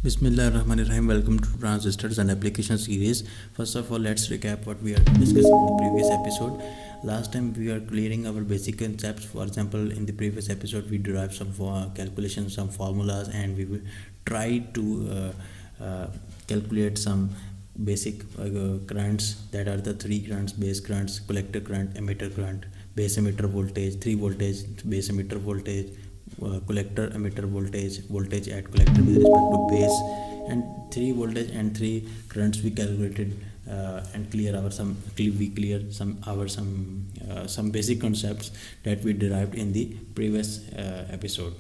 Bismillahirrahmanirrahim. Welcome to Transistors and Application Series. First of all, let's recap what we are discussing in the previous episode. Last time we are clearing our basic concepts. For example, in the previous episode, we derived some calculations, some formulas, and we will try to calculate some basic currents, that are the three currents: base currents, collector current, emitter current, base emitter voltage, 3 voltage, base emitter voltage, collector emitter voltage at collector with respect to base, and 3 voltage and 3 currents we calculated and clear some basic concepts that we derived in the previous episode.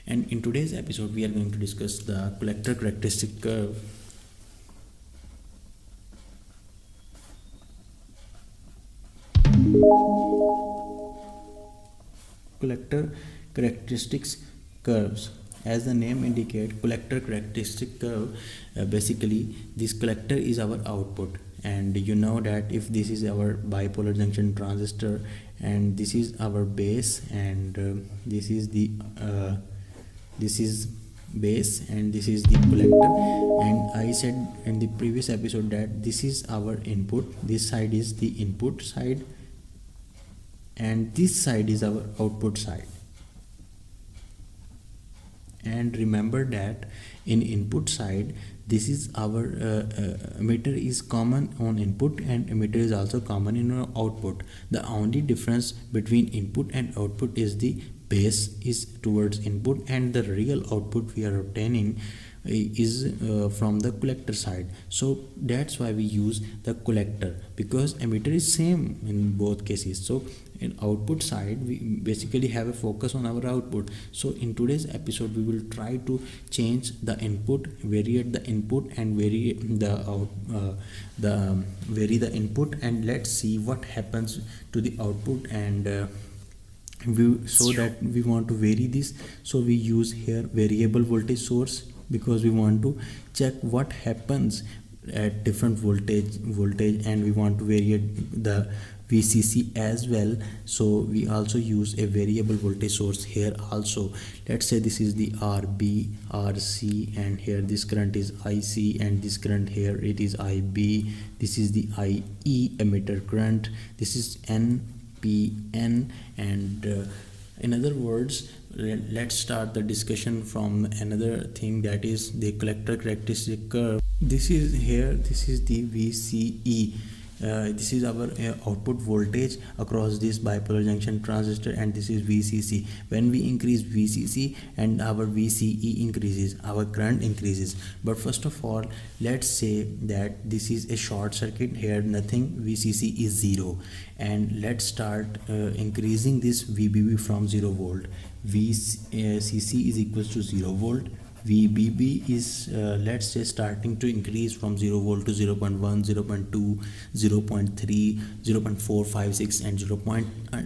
And in today's episode we are going to discuss the collector characteristic curve. Collector characteristics curves. As the name indicates, collector characteristic curve, basically this collector is our output, and you know that if this is our bipolar junction transistor and this is our base, and this is base and this is the collector, and I said in the previous episode that this is our input, this side is the input side, and this side is our output side. And remember that in input side, this is our emitter is common on input and emitter is also common in our output. The only difference between input and output is the base is towards input, and the real output we are obtaining is from the collector side. So that's why we use the collector, because emitter is same in both cases. So in output side we basically have a focus on our output. So in today's episode we will try to change the input, vary the input, and vary the input, and let's see what happens to the output. And so that we want to vary this, so we use here variable voltage source, because we want to check what happens at different voltage, and we want to vary the VCC as well. So we also use a variable voltage source here also. Let's say this is the RB, RC, and here this current is IC, and this current here it is IB. This is the IE emitter current. This is NPN, and in other words, let's start the discussion from another thing, that is the collector characteristic curve. This is the VCE. This is our output voltage across this bipolar junction transistor, and this is VCC. When we increase VCC and our VCE increases, our current increases. But first of all, let's say that this is a short circuit, here nothing, VCC is 0, and let's start increasing this VBB from 0 volt. VCC is equals to 0 volt. VBB is let's say starting to increase from 0 volt to 0.1, 0.2, 0.3, 0.456, and 0.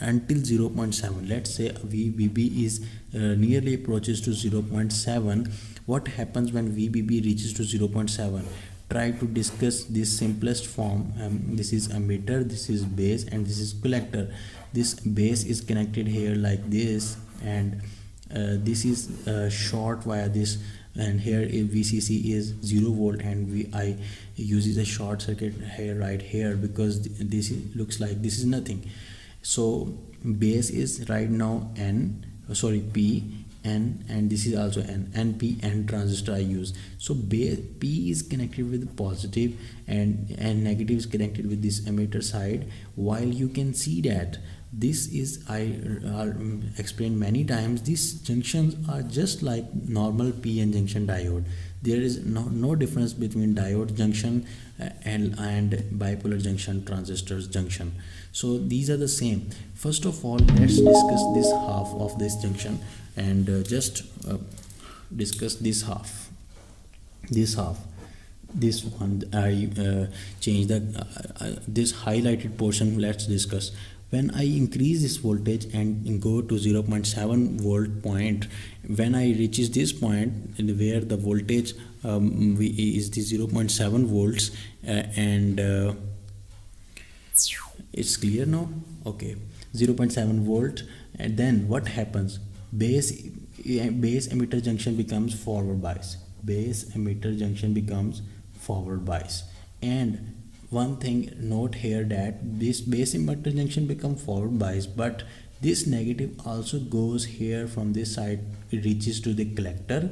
Until 0.7. Let's say VBB is nearly approaches to 0.7. What happens when VBB reaches to 0.7? Try to discuss this simplest form. This is emitter, this is base, and this is collector. This base is connected here like this, and this is short via this, and here VCC is 0 volt, and I uses a short circuit here, right here, because this looks like this is nothing. So base is right now P, N, and this is also NPN transistor I use. So P is connected with positive, and negative is connected with this emitter side. While you can see that this is, I explained many times, these junctions are just like normal PN junction diode. There is no difference between diode junction and bipolar junction transistors junction. So these are the same. First of all, let's discuss this half of this junction, and just discuss this half. This one I change this highlighted portion. Let's discuss. When I increase this voltage and go to 0.7 volt point, when I reaches this point where the voltage is the 0.7 volts, and it's clear now, okay, 0.7 volt, and then what happens? Base emitter junction becomes forward bias. base emitter junction becomes forward bias. And one thing note here that this base emitter junction become forward bias, but this negative also goes here from this side, it reaches to the collector,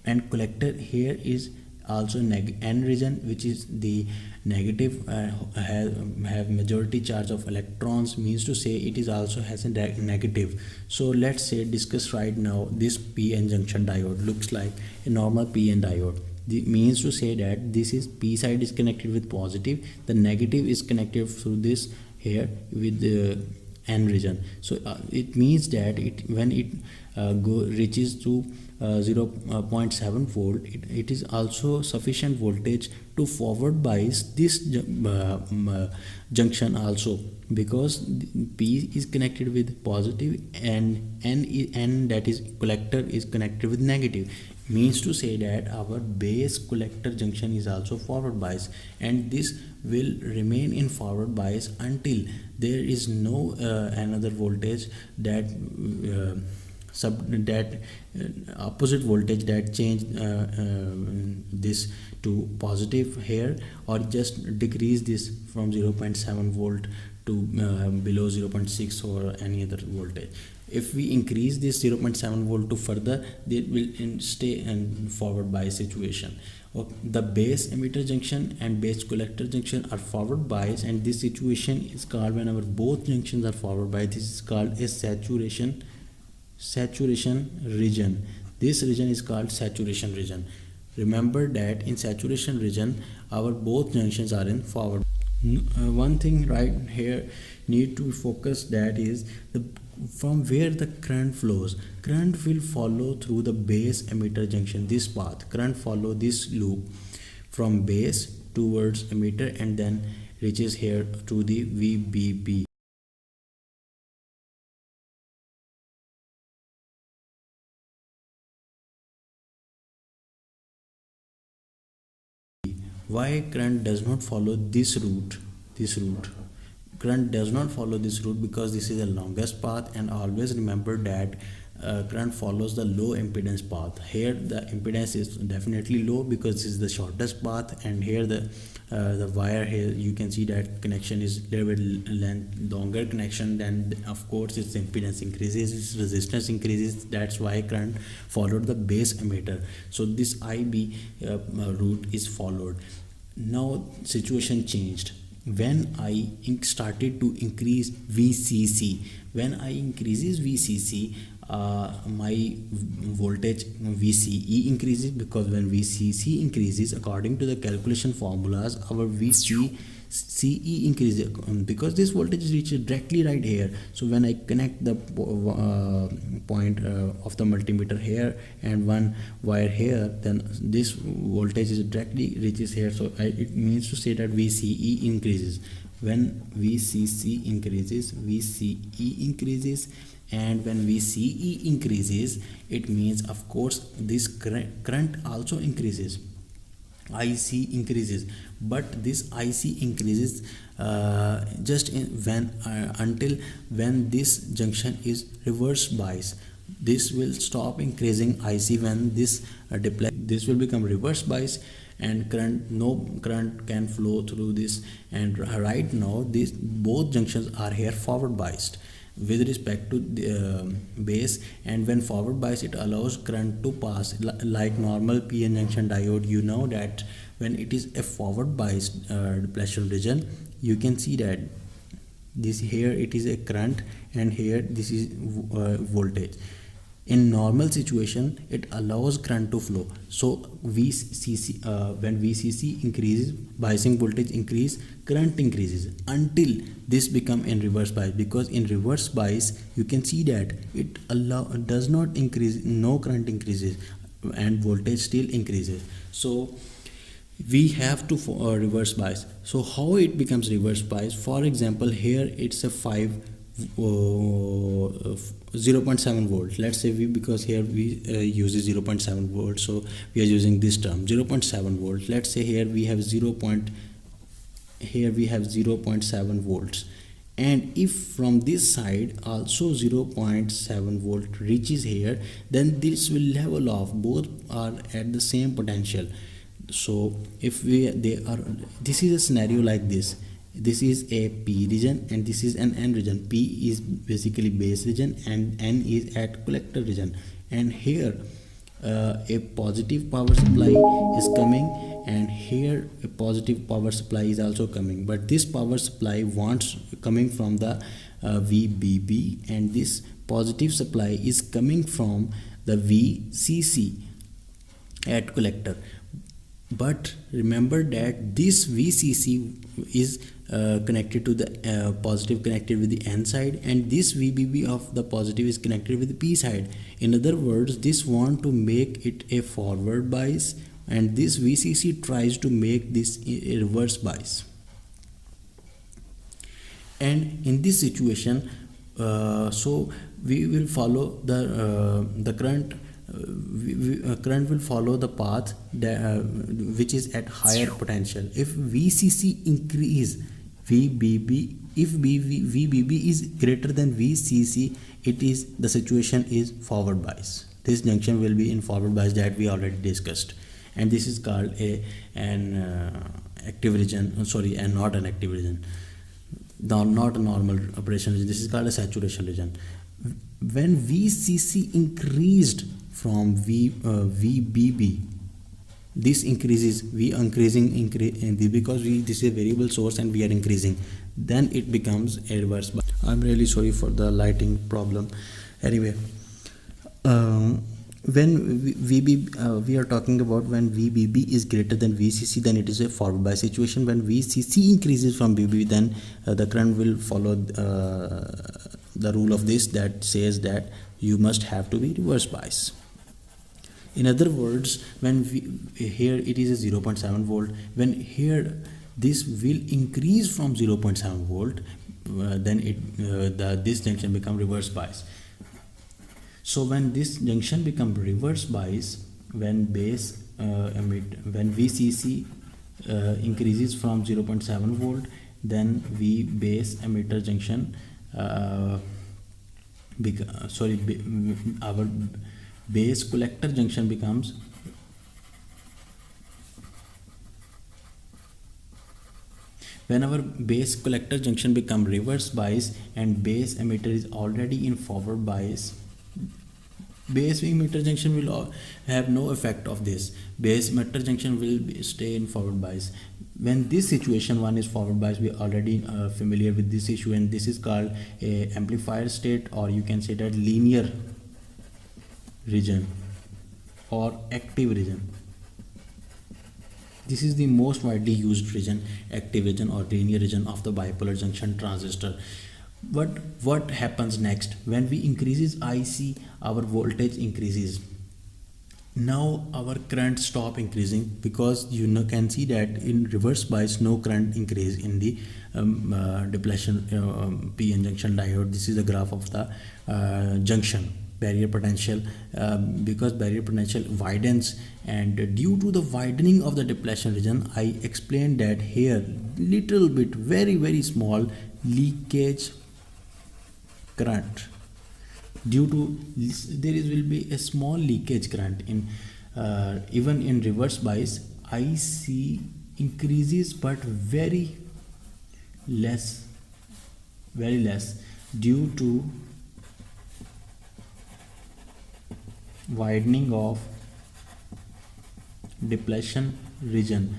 and collector here is also n region, which is the negative, have majority charge of electrons, means to say it is also has a negative. So let's say discuss right now this p-n junction diode looks like a normal p-n diode. The means to say that this is p side is connected with positive, the negative is connected through this here with the n region. So it means that when it reaches to 0.7 volt, it is also sufficient voltage to forward bias this junction also, because p is connected with positive and n that is collector is connected with negative. Means to say that our base collector junction is also forward bias, and this will remain in forward bias until there is no another voltage that opposite voltage that change this to positive here, or just decrease this from 0.7 volt to below 0.6 or any other voltage. If we increase this 0.7 volt to further, they will stay in forward bias situation. The base emitter junction and base collector junction are forward bias, and this situation is called, whenever both junctions are forward bias, this is called a saturation region. This region is called saturation region. Remember that in saturation region our both junctions are in forward. One thing right here need to focus, that is from where the current flows. Current will follow through the base emitter junction, this path. Current follow this loop from base towards emitter and then reaches here to the VBB. Why current does not follow this route? Current does not follow this route because this is the longest path, and always remember that current follows the low impedance path. Here the impedance is definitely low because this is the shortest path, and here the wire here you can see that connection is little bit longer connection, then of course its impedance increases, its resistance increases. That's why current followed the base emitter. So this IB route is followed. Now situation changed when I started to increase VCC. When I increases VCC, my voltage VCE increases, because when VCC increases, according to the calculation formulas, our VCE increases because this voltage is reached directly right here. So when I connect the point of the multimeter here and one wire here, then this voltage is directly reaches here. So it means to say that VCE increases. When VCC increases, VCE increases, and when VCE increases, it means of course this current also increases, IC increases. But this IC increases just until when this junction is reverse bias. This will stop increasing IC when this this will become reverse bias, and no current can flow through this. And right now these both junctions are here forward biased with respect to the base, and when forward bias it allows current to pass like normal PN junction diode. You know that when it is a forward biased depletion region, you can see that this here it is a current and here this is voltage. In normal situation it allows current to flow. So VCC when VCC increases, biasing voltage increase, current increases until this become in reverse bias, because in reverse bias you can see that it does not increase, no current increases and voltage still increases. So we have to reverse bias. So how it becomes reverse bias? For example, here it's a 0.7 volt. Let's say because here we uses 0.7 volt, so we are using this term 0.7 volt. Let's say here we have 0.7 volts, and if from this side also 0.7 volt reaches here, then this will level off, both are at the same potential. So if they are, this is a scenario like this. This is a P region and this is an N region. P is basically base region and N is at collector region, and here a positive power supply is coming, and here a positive power supply is also coming, but this power supply wants coming from the VBB, and this positive supply is coming from the VCC at collector. But remember that this VCC is connected to the positive, connected with the N side, and this VBB of the positive is connected with the P side. In other words, this want to make it a forward bias, and this VCC tries to make this a reverse bias. And in this situation, so we will follow the current. Current will follow the path that, which is at higher potential. If VCC increase VBB, if VBB is greater than VCC, it is the situation is forward bias. This junction will be in forward bias that we already discussed, and this is called an active region. Sorry, and not an active region. Not a normal operation region. This is called a saturation region. When VCC increased from VBB, this increases, because this is a variable source and we are increasing, then it becomes a reverse bias. I'm really sorry for the lighting problem. Anyway, when we are talking about when VBB is greater than VCC, then it is a forward bias situation. When VCC increases from VBB, then the current will follow the rule of this that says that you must have to be reverse bias. In other words, when here it is a 0.7 volt, when here this will increase from 0.7 volt, then this junction become reverse bias. So when this junction become reverse bias, when base when VCC increases from 0.7 volt, then base emitter junction our base collector junction becomes when our base collector junction become reverse bias and base emitter is already in forward bias, base emitter junction will have no effect of this. Base emitter junction will stay in forward bias. When this situation one is forward bias, we are already familiar with this issue, and this is called a amplifier state, or you can say that linear region or active region. This is the most widely used region, active region or linear region of the bipolar junction transistor. But what happens next? When we increases IC, our voltage increases. Now our current stop increasing, because you can see that in reverse bias no current increase in the depletion PN junction diode. This is a graph of the junction barrier potential, because barrier potential widens, and due to the widening of the depletion region, I explained that here little bit very small leakage current. Due to this, will be a small leakage current in even in reverse bias. IC increases but very less due to widening of depletion region.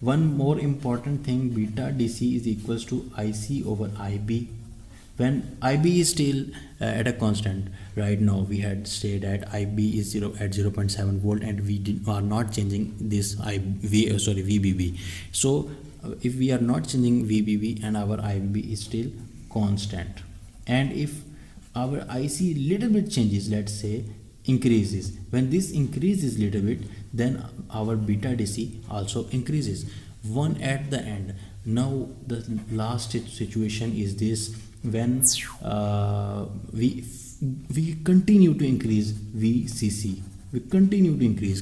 One more important thing, beta DC is equals to IC over IB. When IB is still at a constant, right now we had said that IB is 0.7 volt, and we are not changing this VBB. So if we are not changing VBB and our IB is still constant, and if our IC little bit changes, let's say increases, when this increases little bit, then our beta DC also increases. One at the end. Now the last situation is this: when we continue to increase VCC, we continue to increase.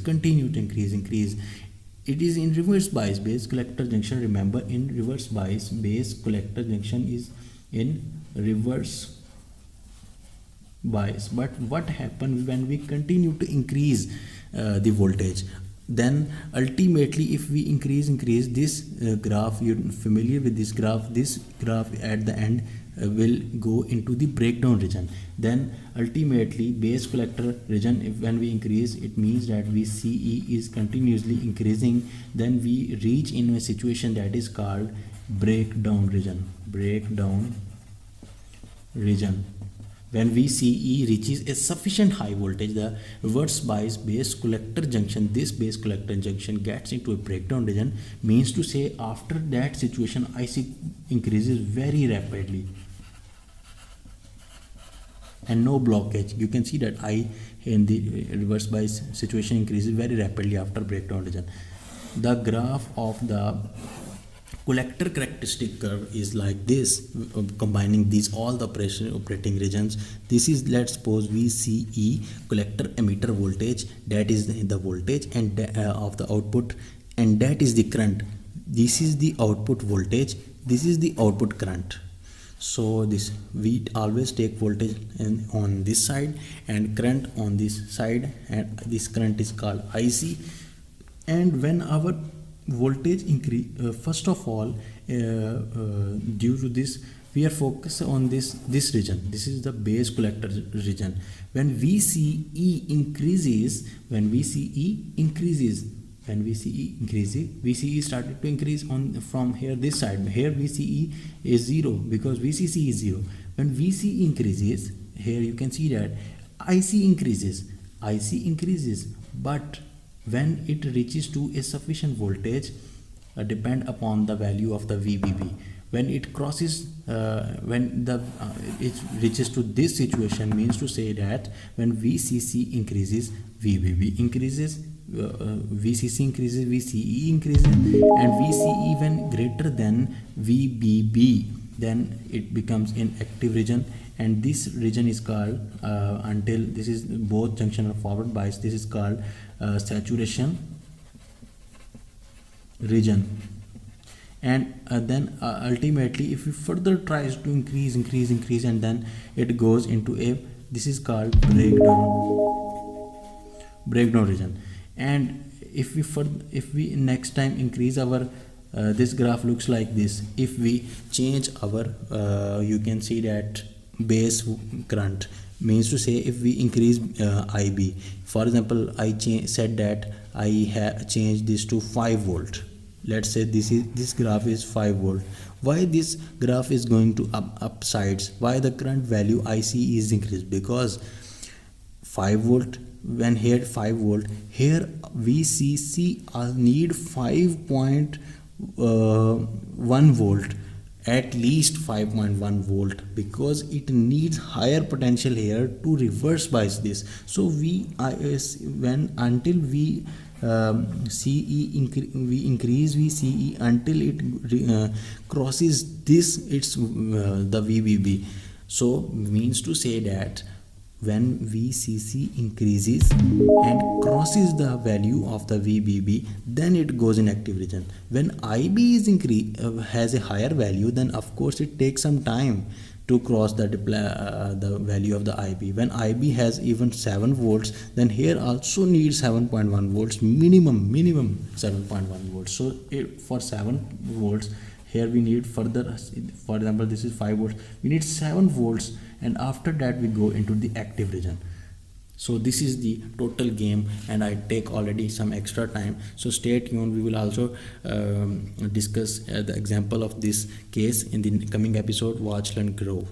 It is in reverse bias, base collector junction. Remember, in reverse bias, base collector junction is in reverse bias. But what happens when we continue to increase the voltage? Then ultimately, if we increase this graph, you're familiar with this graph at the end will go into the breakdown region. Then ultimately base collector region, if when we increase, it means that VCE is continuously increasing. Then we reach in a situation that is called breakdown region. When VCE reaches a sufficient high voltage, the reverse bias base collector junction, this base collector junction gets into a breakdown region. Means to say, after that situation, IC increases very rapidly and no blockage. You can see that I in the reverse bias situation increases very rapidly after breakdown region. The graph of the collector characteristic curve is like this, combining these all the operating regions. This is, let's suppose, VCE collector emitter voltage, that is the voltage and of the output, and that is the current. This is the output voltage, this is the output current. So this, we always take voltage on this side and current on this side, and this current is called IC. And when our voltage increase, first of all, due to this, we are focused on this region. This is the base collector region. When VCE increases, VCE started to increase on from here, this side. Here VCE is 0 because VCC is 0. When VCE increases, here you can see that IC increases, but when it reaches to a sufficient voltage, depend upon the value of the VBB. When it crosses, it reaches to this situation, means to say that when VCC increases, VBB increases, VCC increases, VCE increases, and VCE when greater than VBB, then it becomes in active region. And this region is called, until this is both junction are forward bias, this is called saturation region. And then ultimately, if you further tries to increase, and then it goes into a, this is called breakdown region. And if we next time increase our this graph looks like this. If we change our you can see that base current, means to say, if we increase IB, for example, I said that I have changed this to 5 volt. Let's say this graph is 5 volt. Why this graph is going to upsides? Why the current value IC is increased? Because 5 volt, when here 5 volt, here VCC need 5.1 volt, at least 5.1 volt, because it needs higher potential here to reverse bias this. So until we increase VCE until it crosses this, it's the VBB. So means to say that when VCC increases and crosses the value of the VBB, then it goes in active region. When IB is has a higher value, then of course it takes some time to cross the value of the IB. When IB has even 7 volts, then here also needs 7.1 volts, minimum 7.1 volts. So for 7 volts, here we need further, for example, this is 5 volts, we need 7 volts, and after that we go into the active region. So this is the total game, and I take already some extra time, so stay tuned. We will also discuss the example of this case in the coming episode. Watch, learn, grow.